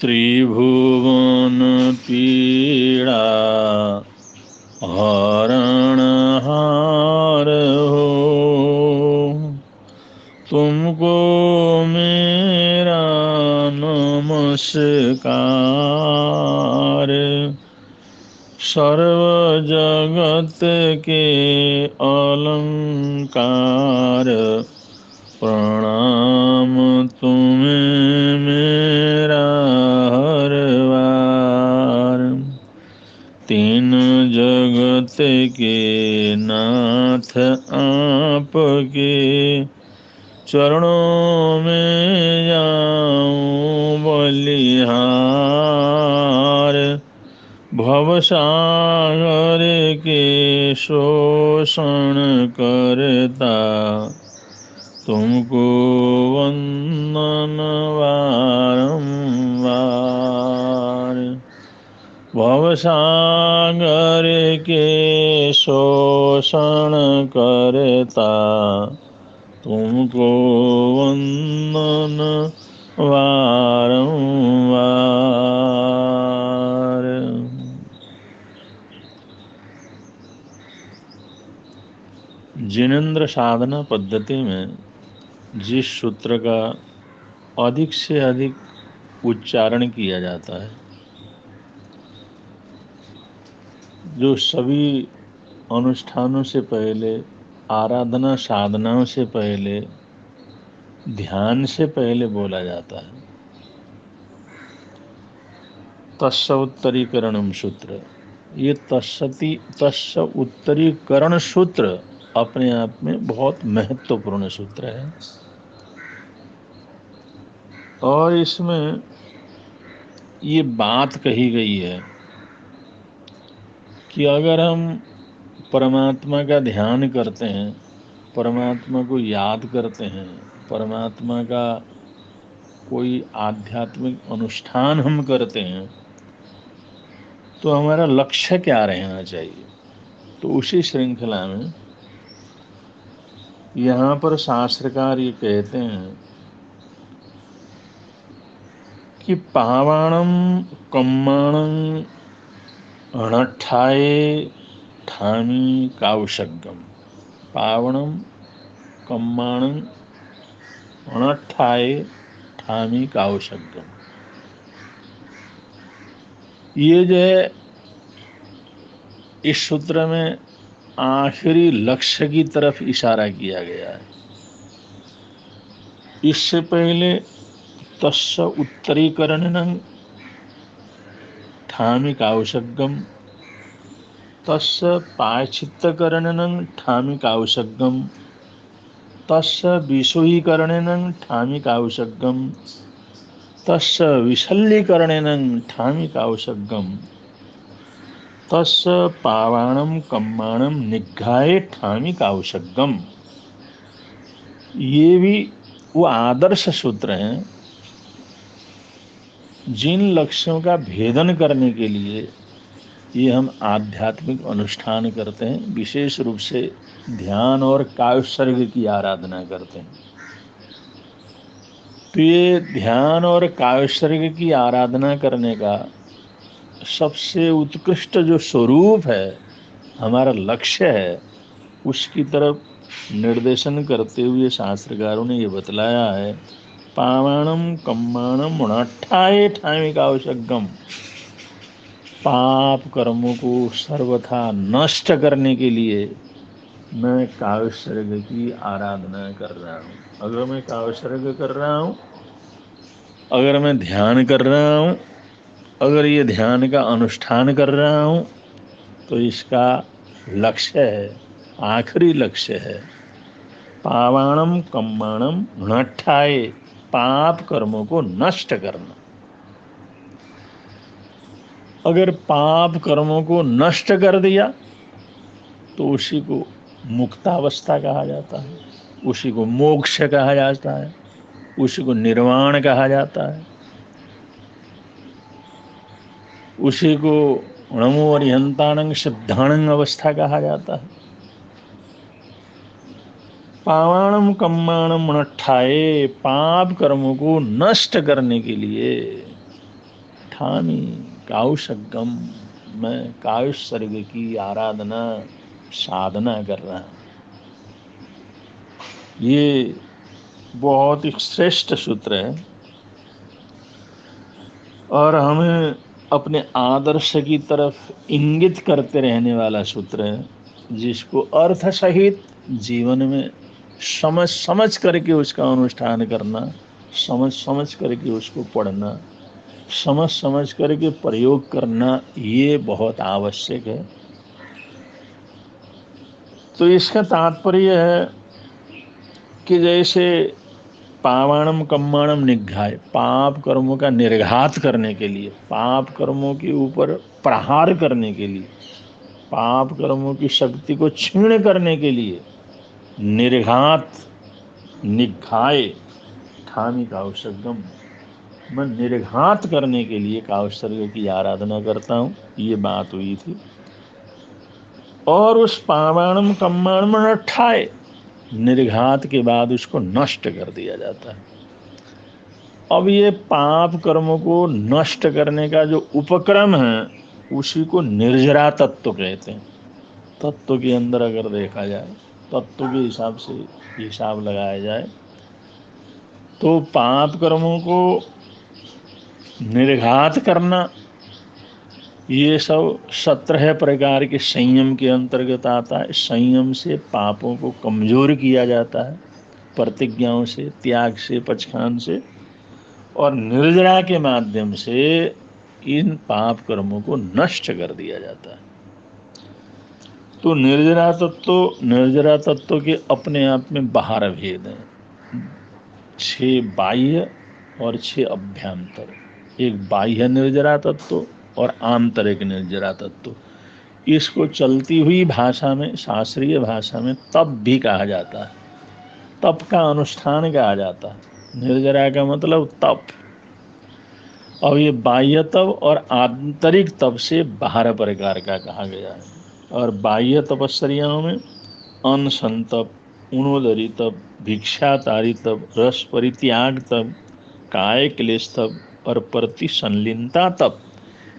त्रिभुवन पीड़ा हरणहार हो। तुमको मेरा नमस्कार। सर्व जगत के अलंकार। प्रणाम तुम्हें मेरा हर बार। तीन जगत के नाथ आपके चरणों में जाऊं बलिहार। भवसागर के शोषण करता तुमको वंदन बारंबार। भवसागर के शोषण करता तुमको वंदन बारंबार। जिनेंद्र साधना पद्धति में जिस सूत्र का अधिक से अधिक उच्चारण किया जाता है, जो सभी अनुष्ठानों से पहले, आराधना साधनाओं से पहले, ध्यान से पहले बोला जाता है, तस्य उत्तरीकरणम सूत्र। ये तस्य उत्तरीकरण सूत्र अपने आप में बहुत महत्वपूर्ण सूत्र है। और इसमें ये बात कही गई है कि अगर हम परमात्मा का ध्यान करते हैं, परमात्मा को याद करते हैं, परमात्मा का कोई आध्यात्मिक अनुष्ठान हम करते हैं, तो हमारा लक्ष्य क्या रहना चाहिए। तो उसी श्रृंखला में यहाँ पर शास्त्रकार ये कहते हैं कि पावाणम कम्माणं अणठाए ठामी काउशग्गम। पावणम कम्माणं अणठाए ठामी काउशग्गम। ये जो है इस सूत्र में आखिरी लक्ष्य की तरफ इशारा किया गया है। इससे पहले तस्य उत्तरीकरणं ठामी काउशग्गम, तस्य पायश्चित्तकरणं ठामी काउशग्गम, तस्य विषुहीकरणं ठामी काउशग्गम, तस्य विशल्यीकरणं ठामी काउशग्गम, तस्य पावाणम कम्माणम निग्घाय ठामी काउशग्गम। ये भी वो आदर्श सूत्र हैं जिन लक्ष्यों का भेदन करने के लिए ये हम आध्यात्मिक अनुष्ठान करते हैं, विशेष रूप से ध्यान और कायसर्ग की आराधना करते हैं। तो ये ध्यान और कायसर्ग की आराधना करने का सबसे उत्कृष्ट जो स्वरूप है, हमारा लक्ष्य है, उसकी तरफ निर्देशन करते हुए शास्त्रकारों ने ये बतलाया है, पावाणम कम्माणम अणठाए ठामी काउशग्गम। पाप कर्मों को सर्वथा नष्ट करने के लिए मैं काव्यसर्ग की आराधना कर रहा हूँ। अगर मैं काव्यसर्ग कर रहा हूँ, अगर मैं ध्यान कर रहा हूँ, अगर ये ध्यान का अनुष्ठान कर रहा हूँ, तो इसका लक्ष्य है, आखिरी लक्ष्य है, पावाणम कम्माणम नठाए, पाप कर्मों को नष्ट करना। अगर पाप कर्मों को नष्ट कर दिया तो उसी को मुक्तावस्था कहा जाता है, उसी को मोक्ष कहा जाता है, उसी को निर्वाण कहा जाता है, उसी को नमो अरिहंताणं सिद्धाणं अवस्था कहा जाता है। पावाणम कम्माणम नठाए, पाप कर्मों को नष्ट करने के लिए ठामी काउशगम, मैं कायुसर्ग की आराधना साधना कर रहा हूँ। ये बहुत ही श्रेष्ठ सूत्र है और हमें अपने आदर्श की तरफ इंगित करते रहने वाला सूत्र है, जिसको अर्थ सहित जीवन में समझ समझ करके उसका अनुष्ठान करना, समझ समझ करके उसको पढ़ना, समझ समझ करके प्रयोग करना, ये बहुत आवश्यक है। तो इसका तात्पर्य है कि जैसे पावाणम कम्माणम निघाय, पाप कर्मों का निर्घात करने के लिए, पाप कर्मों के ऊपर प्रहार करने के लिए, पाप कर्मों की शक्ति को क्षीण करने के लिए निर्घात निघाय ठामी काउसर्गम, मैं निर्घात करने के लिए काउसर्ग की आराधना करता हूँ। ये बात हुई थी। और उस पावाणम कम्माणम नठाए, निर्घात के बाद उसको नष्ट कर दिया जाता है। अब ये पाप कर्मों को नष्ट करने का जो उपक्रम है, उसी को निर्जरा तत्व कहते हैं। तत्व के अंदर अगर देखा जाए, तत्व के हिसाब से हिसाब लगाया जाए, तो पाप कर्मों को निर्घात करना, ये सब 17 प्रकार के संयम के अंतर्गत आता है। संयम से पापों को कमजोर किया जाता है, प्रतिज्ञाओं से, त्याग से, पचखान से, और निर्जरा के माध्यम से इन पाप कर्मों को नष्ट कर दिया जाता है। तो निर्जरा तत्व के अपने आप में 12 भेद हैं, 6 बाह्य और 6 अभ्यंतर। एक बाह्य निर्जरा तत्व और आंतरिक निर्जरा तत्व। इसको चलती हुई भाषा में, शास्त्रीय भाषा में तप भी कहा जाता है, तप का अनुष्ठान कहा जाता है। निर्जरा का मतलब तप। और ये बाह्य तप और आंतरिक तप से 12 प्रकार का कहा गया है। और बाह्य तपस्याओं में अनशन तप, उणोदरी तप, भिक्षातारी तप, रस परित्याग तप, काय क्लेश तप और प्रतिसंलीनता तप,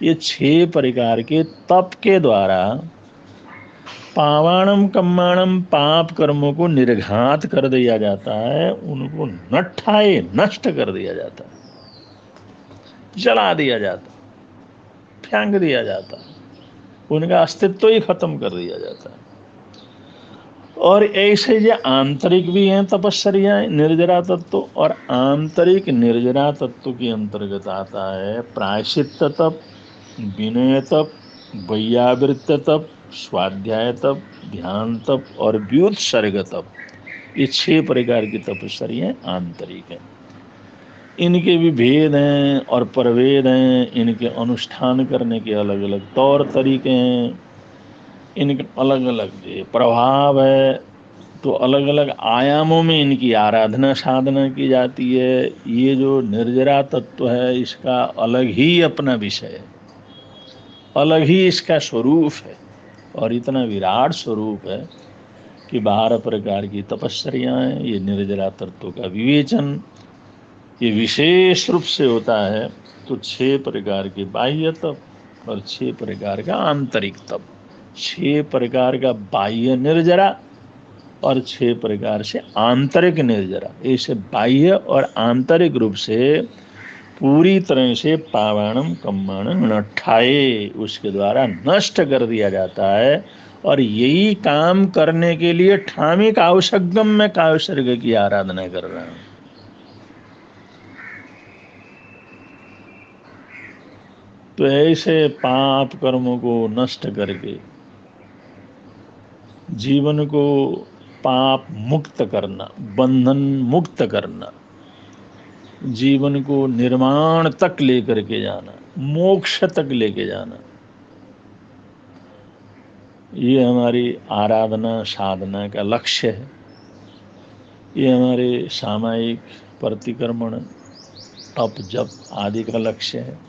ये 6 प्रकार के तप के द्वारा पावाणम कम्माणम पाप कर्मों को निर्घात कर दिया जाता है, उनको नठाए नष्ट कर दिया जाता है, जला दिया जाता, फेंक दिया जाता, उनका अस्तित्व ही खत्म कर दिया जाता है। और ऐसे जो आंतरिक भी हैं तपस्याएं, निर्जरा तत्व, और आंतरिक निर्जरा तत्व के अंतर्गत आता है प्रायश्चित्त तप, विनय तप, वैयावृत्त तप, स्वाध्याय तप, ध्यान तप और व्युत्सर्ग तप। ये 6 प्रकार की तपस्याएं आंतरिक हैं। इनके भी भेद हैं और प्रभेद हैं, इनके अनुष्ठान करने के अलग अलग तौर तरीके हैं, इनके अलग अलग प्रभाव है। तो अलग अलग आयामों में इनकी आराधना साधना की जाती है। ये जो निर्जरा तत्व है, इसका अलग ही अपना विषय है, अलग ही इसका स्वरूप है, और इतना विराट स्वरूप है कि 12 प्रकार की तपस्याएं, ये निर्जरा तत्व का विवेचन ये विशेष रूप से होता है। तो 6 प्रकार के बाह्य तप और 6 प्रकार का आंतरिक तप, 6 प्रकार का बाह्य निर्जरा और 6 प्रकार से आंतरिक निर्जरा। ऐसे बाह्य और आंतरिक रूप से पूरी तरह से पावाणम कम्माणम नठाए, उसके द्वारा नष्ट कर दिया जाता है। और यही काम करने के लिए ठामी काउसर्गम में काउसर्ग की आराधना कर रहा हूँ। तो ऐसे पाप कर्मों को नष्ट करके जीवन को पाप मुक्त करना, बंधन मुक्त करना, जीवन को निर्माण तक लेकर के जाना, मोक्ष तक लेके जाना, ये हमारी आराधना साधना का लक्ष्य है। ये हमारे सामायिक प्रतिक्रमण तप जप आदि का लक्ष्य है।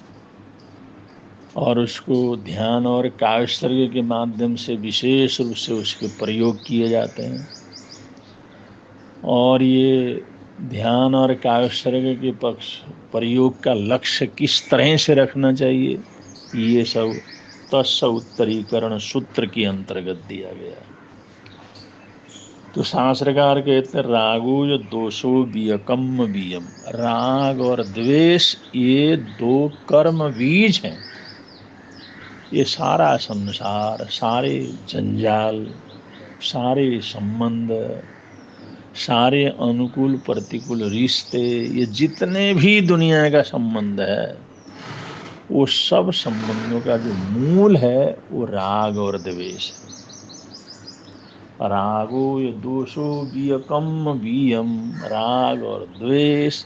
और उसको ध्यान और कायसर्ग के माध्यम से विशेष रूप से उसके प्रयोग किए जाते हैं। और ये ध्यान और काव्यसर्ग के पक्ष प्रयोग का लक्ष्य किस तरह से रखना चाहिए, ये सब तत्स उत्तरीकरण सूत्र के अंतर्गत दिया गया। तो शास्त्रकार कहते हैं रागो जो दोषो वियकम वियम, राग और द्वेष ये दो कर्म बीज हैं। ये सारा संसार, सारे जंजाल, सारे संबंध, सारे अनुकूल प्रतिकूल रिश्ते, ये जितने भी दुनिया का संबंध है, वो सब संबंधों का जो मूल है वो राग और द्वेष है। रागो ये दोषो वियकम वियम, राग और द्वेष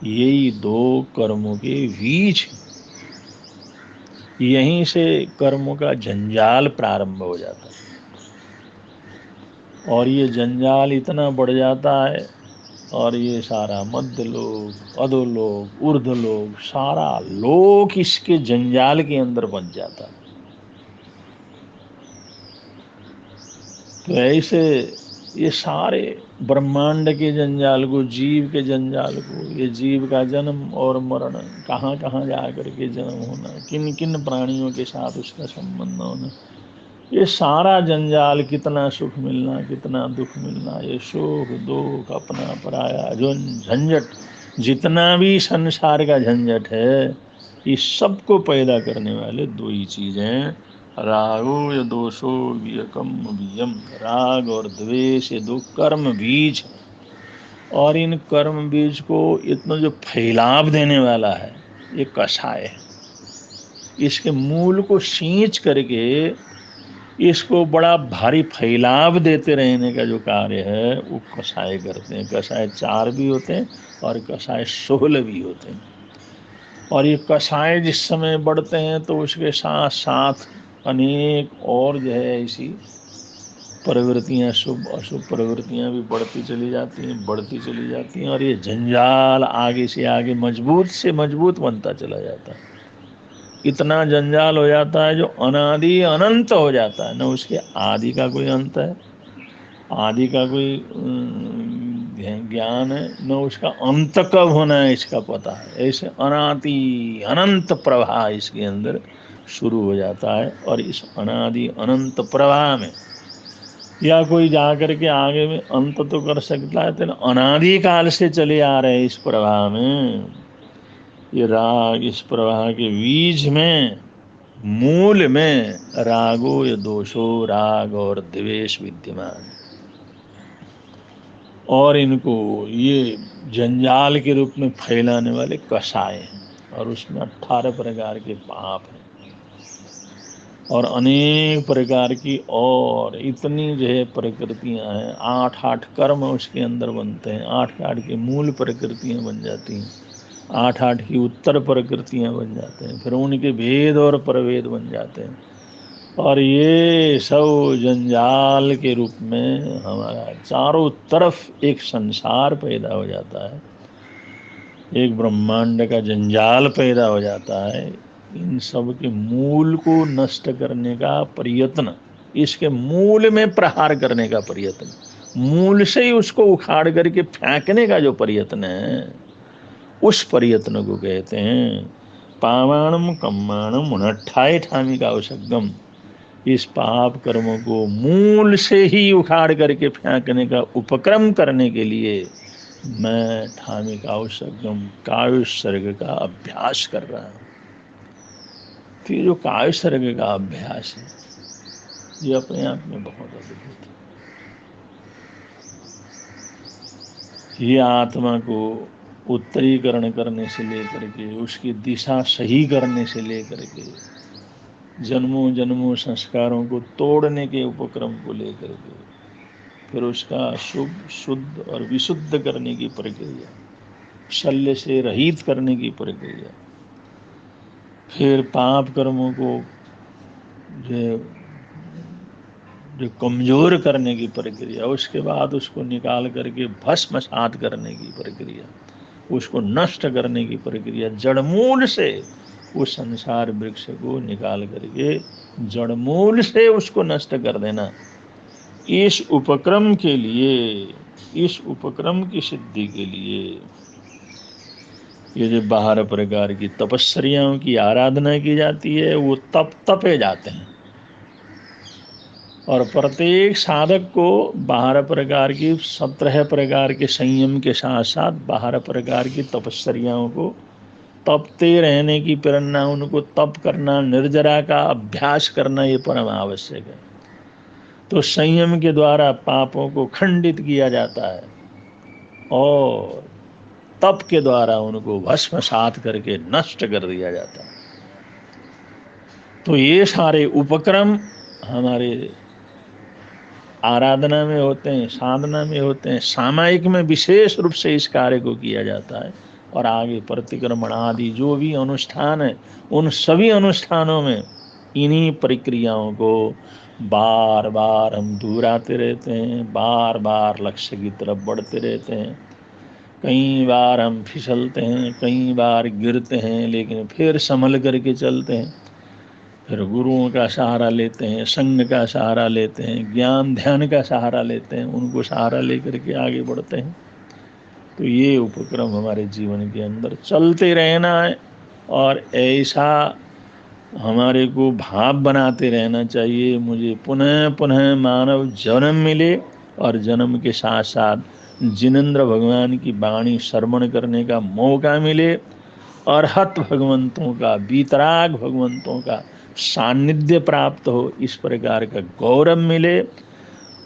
यही दो कर्मों के बीज। यहीं से कर्मों का जंजाल प्रारंभ हो जाता है और ये जंजाल इतना बढ़ जाता है और ये सारा मध्य लोक, अधोलोक, ऊर्ध्वलोक, सारा लोक इसके जंजाल के अंदर बच जाता है। तो ऐसे ये सारे ब्रह्मांड के जंजाल को, जीव के जंजाल को, ये जीव का जन्म और मरण, कहाँ कहाँ जा कर के जन्म होना, किन किन प्राणियों के साथ उसका संबंध होना, ये सारा जंजाल, कितना सुख मिलना, कितना दुख मिलना, ये सुख दुख अपना पराया जो झंझट, जितना भी संसार का झंझट है, इस सब को पैदा करने वाले दो ही चीज़ें हैं, रागो या दोषो वियकम वियम, राग और द्वेष ये दो कर्म बीज। और इन कर्म बीज को इतना जो फैलाव देने वाला है ये कषाय है। इसके मूल को सींच करके इसको बड़ा भारी फैलाव देते रहने का जो कार्य है वो कषाय करते हैं। कषाय 4 भी होते हैं और कषाय 16 भी होते हैं। और ये कषाय जिस समय बढ़ते हैं तो उसके साथ साथ अनेक और जो है ऐसी प्रवृत्तियाँ, शुभ अशुभ प्रवृत्तियाँ भी बढ़ती चली जाती हैं और ये जंजाल आगे से आगे मजबूत से मजबूत बनता चला जाता है। इतना जंजाल हो जाता है जो अनादि अनंत हो जाता है, न उसके आदि का कोई अंत है, आदि का कोई ज्ञान है, न उसका अंत कब होना है इसका पता है। ऐसे अनादि अनंत प्रवाह इसके अंदर शुरू हो जाता है और इस अनादि अनंत प्रवाह में या कोई जाकर के आगे में अंत तो कर सकता है, तो अनादि काल से चले आ रहे इस प्रवाह में, ये राग, इस प्रवाह के बीज में, मूल में रागो या दोषो, राग और द्वेष विद्यमान, और इनको ये जंजाल के रूप में फैलाने वाले कषाय हैं। और उसमें 18 प्रकार के पाप हैं और अनेक प्रकार की और इतनी जो है प्रकृतियां हैं। 8 कर्म उसके अंदर बनते हैं, 8 की मूल प्रकृतियां बन जाती हैं, 8 की उत्तर प्रकृतियां बन जाते हैं, फिर उनके भेद और प्रभेद बन जाते हैं। और ये सब जंजाल के रूप में हमारा चारों तरफ एक संसार पैदा हो जाता है, एक ब्रह्मांड का जंजाल पैदा हो जाता है। इन सब के मूल को नष्ट करने का प्रयत्न, इसके मूल में प्रहार करने का प्रयत्न, मूल से ही उसको उखाड़ करके फेंकने का जो प्रयत्न है, उस प्रयत्न को कहते हैं पावाणम कम्माणम उनठाए ठामी का आवश्यकम। इस पाप कर्मों को मूल से ही उखाड़ करके फेंकने का उपक्रम करने के लिए मैं ठामी काव्यसर्गम, काव्यसर्ग का अभ्यास कर रहा हूँ। तो ये जो काव्यसर्ग का अभ्यास है ये अपने आप में बहुत अद्भुत है। ये आत्मा को उत्तरीकरण करने से लेकर के, उसकी दिशा सही करने से लेकर के, जन्मों जन्मों संस्कारों को तोड़ने के उपक्रम को लेकर के, फिर उसका शुभ शुद्ध और विशुद्ध करने की प्रक्रिया, शल्य से रहित करने की प्रक्रिया, फिर पाप कर्मों को जो कमज़ोर करने की प्रक्रिया, उसके बाद उसको निकाल करके भस्मसात करने की प्रक्रिया, उसको नष्ट करने की प्रक्रिया, जड़मूल से उस संसार वृक्ष को निकाल करके जड़मूल से उसको नष्ट कर देना। इस उपक्रम के लिए इस उपक्रम की सिद्धि के लिए ये जो 12 प्रकार की तपस्याओं की आराधना की जाती है, वो तपे जाते हैं। और प्रत्येक साधक को 12 प्रकार की 17 प्रकार के संयम के साथ साथ 12 प्रकार की तपस्याओं को तपते रहने की प्रेरणा, उनको तप करना, निर्जरा का अभ्यास करना, ये परम आवश्यक है। तो संयम के द्वारा पापों को खंडित किया जाता है और तप के द्वारा उनको भस्मसात करके नष्ट कर दिया जाता है। तो ये सारे उपक्रम हमारे आराधना में होते हैं, साधना में होते हैं, सामायिक में विशेष रूप से इस कार्य को किया जाता है। और आगे प्रतिक्रमण आदि जो भी अनुष्ठान है, उन सभी अनुष्ठानों में इन्हीं प्रक्रियाओं को बार बार हम दोहराते रहते हैं, बार बार लक्ष्य की तरफ बढ़ते रहते हैं। कई बार हम फिसलते हैं, कई बार गिरते हैं, लेकिन फिर संभल करके चलते हैं। फिर गुरुओं का सहारा लेते हैं, संग का सहारा लेते हैं, ज्ञान ध्यान का सहारा लेते हैं, उनको सहारा लेकर के आगे बढ़ते हैं। तो ये उपक्रम हमारे जीवन के अंदर चलते रहना है और ऐसा हमारे को भाव बनाते रहना चाहिए, मुझे पुनः पुनः मानव जन्म मिले और जन्म के साथ साथ जिनेंद्र भगवान की वाणी श्रवण करने का मौका मिले और हत भगवंतों का, बीतराग भगवंतों का सानिध्य प्राप्त हो, इस प्रकार का गौरव मिले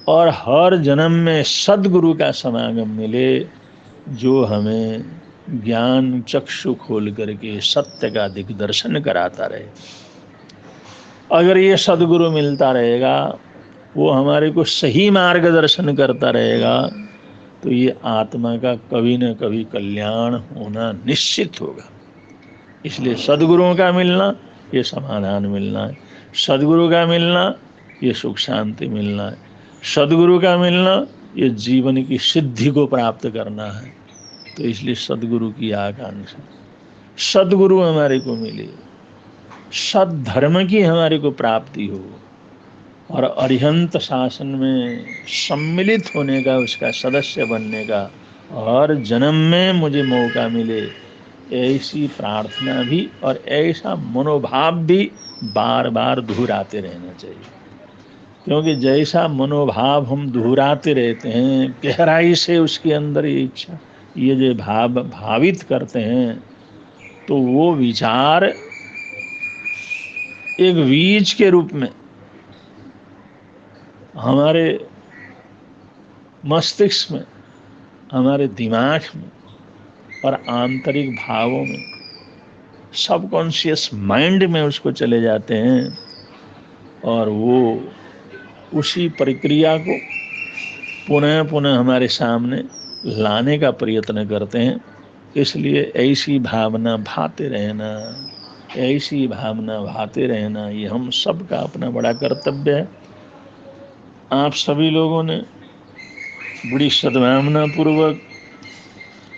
और हर जन्म में सद्गुरु का समागम मिले, जो हमें ज्ञान चक्षु खोल करके सत्य का दिग्दर्शन कराता रहे। अगर ये सद्गुरु मिलता रहेगा, वो हमारे को सही मार्गदर्शन करता रहेगा, तो ये आत्मा का कभी न कभी कल्याण होना निश्चित होगा। इसलिए सद्गुरुओं का मिलना, ये समाधान मिलना है। सद्गुरु का मिलना, ये सुख शांति मिलना है। सद्गुरु का मिलना, ये जीवन की सिद्धि को प्राप्त करना है। तो इसलिए सद्गुरु की आकांक्षा, सद्गुरु हमारे को मिले, सद्धर्म की हमारे को प्राप्ति हो और अरिहंत शासन में सम्मिलित होने का, उसका सदस्य बनने का हर जन्म में मुझे मौका मिले, ऐसी प्रार्थना भी और ऐसा मनोभाव भी बार बार दोहराते रहना चाहिए। क्योंकि जैसा मनोभाव हम दोहराते रहते हैं, गहराई से उसके अंदर ये इच्छा, ये जो भाव भावित करते हैं, तो वो विचार एक बीज के रूप में हमारे मस्तिष्क में, हमारे दिमाग में और आंतरिक भावों में, सबकॉन्शियस माइंड में उसको चले जाते हैं और वो उसी प्रक्रिया को पुनः पुनः हमारे सामने लाने का प्रयत्न करते हैं। इसलिए ऐसी भावना भाते रहना, ऐसी भावना भाते रहना, ये हम सब का अपना बड़ा कर्तव्य है। आप सभी लोगों ने बड़ी सद्भावना पूर्वक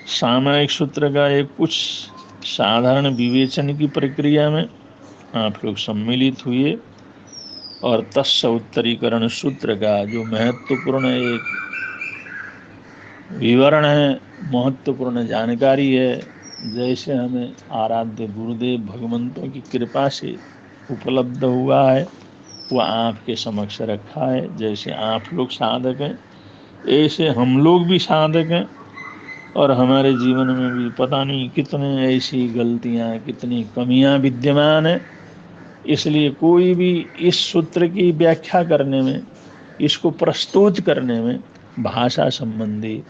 सामायिक सूत्र का एक कुछ साधारण विवेचन की प्रक्रिया में आप लोग सम्मिलित हुए और तस्य उत्तरीकरण सूत्र का जो महत्वपूर्ण एक विवरण है, महत्वपूर्ण जानकारी है, जैसे हमें आराध्य गुरुदेव भगवंतों की कृपा से उपलब्ध हुआ है, वह आपके समक्ष रखा है। जैसे आप लोग साधक हैं, ऐसे हम लोग भी साधक हैं और हमारे जीवन में भी पता नहीं कितने ऐसी गलतियां, कितनी कमियां विद्यमान है। इसलिए कोई भी इस सूत्र की व्याख्या करने में, इसको प्रस्तुत करने में भाषा संबंधी,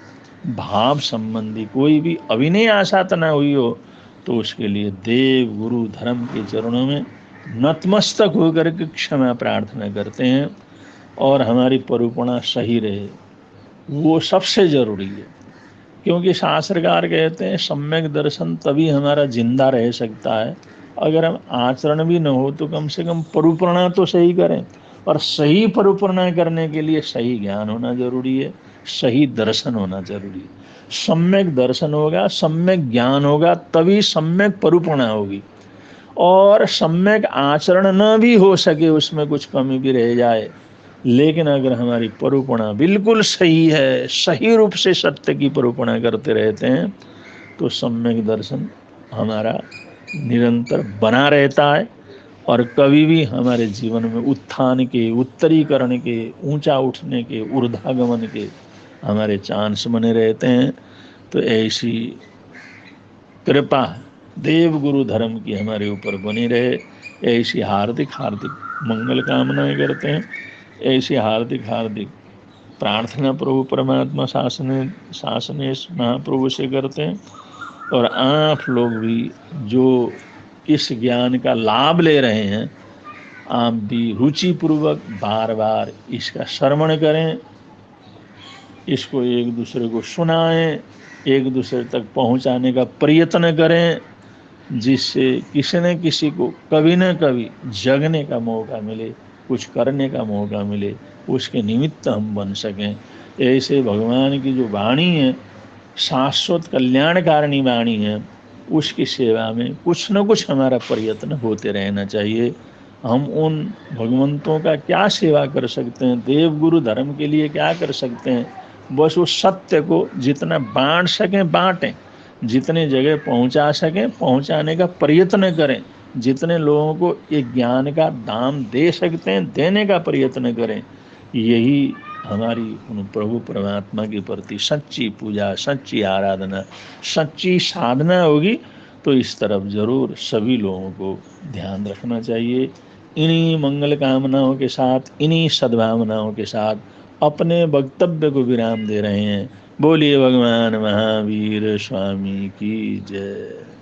भाव संबंधी कोई भी अभिनय आसात न हुई हो, तो उसके लिए देव गुरु धर्म के चरणों में नतमस्तक होकर के क्षमा प्रार्थना करते हैं और हमारी परूपणा सही रहे, वो सबसे जरूरी है। क्योंकि शास्त्रकार कहते हैं सम्यक दर्शन तभी हमारा जिंदा रह सकता है, अगर हम आचरण भी न हो तो कम से कम परूपणा तो सही करें। और सही परूपणा करने के लिए सही ज्ञान होना जरूरी है, सही दर्शन होना जरूरी है। सम्यक दर्शन होगा, सम्यक ज्ञान होगा, तभी सम्यक परूपणा होगी। और सम्यक आचरण न भी हो सके, उसमें कुछ कमी भी रह जाए, लेकिन अगर हमारी परूपणा बिल्कुल सही है, सही रूप से सत्य की परूपणा करते रहते हैं, तो सम्यक दर्शन हमारा निरंतर बना रहता है और कभी भी हमारे जीवन में उत्थान के, उत्तरीकरण के, ऊंचा उठने के, ऊर्ध्वागमन के हमारे चांस बने रहते हैं। तो ऐसी कृपा देव गुरु धर्म की हमारे ऊपर बनी रहे, ऐसी हार्दिक हार्दिक मंगल कामनाएं करते हैं। ऐसी हार्दिक हार्दिक प्रार्थना प्रभु परमात्मा शासनेश महाप्रभु से करते हैं। और आप लोग भी जो इस ज्ञान का लाभ ले रहे हैं, आप भी रुचि पूर्वक बार बार इसका श्रवण करें, इसको एक दूसरे को सुनाएं, एक दूसरे तक पहुंचाने का प्रयत्न करें, जिससे किसी न किसी को कभी न कभी जगने का मौका मिले, कुछ करने का मौका मिले, उसके निमित्त हम बन सकें। ऐसे भगवान की जो वाणी है, शाश्वत कल्याणकारिणी वाणी है, उसकी सेवा में कुछ न कुछ हमारा प्रयत्न होते रहना चाहिए। हम उन भगवंतों का क्या सेवा कर सकते हैं, देव गुरु धर्म के लिए क्या कर सकते हैं, बस उस सत्य को जितना बांट सकें बांटें, जितने जगह पहुंचा सकें पहुंचाने का प्रयत्न करें, जितने लोगों को ये ज्ञान का दाम दे सकते हैं देने का प्रयत्न करें। यही हमारी उन प्रभु परमात्मा के प्रति सच्ची पूजा, सच्ची आराधना, सच्ची साधना होगी। तो इस तरफ जरूर सभी लोगों को ध्यान रखना चाहिए। इन्हीं मंगल कामनाओं के साथ, इन्हीं सद्भावनाओं के साथ अपने वक्तव्य को विराम दे रहे हैं। बोलिए भगवान महावीर स्वामी की जय।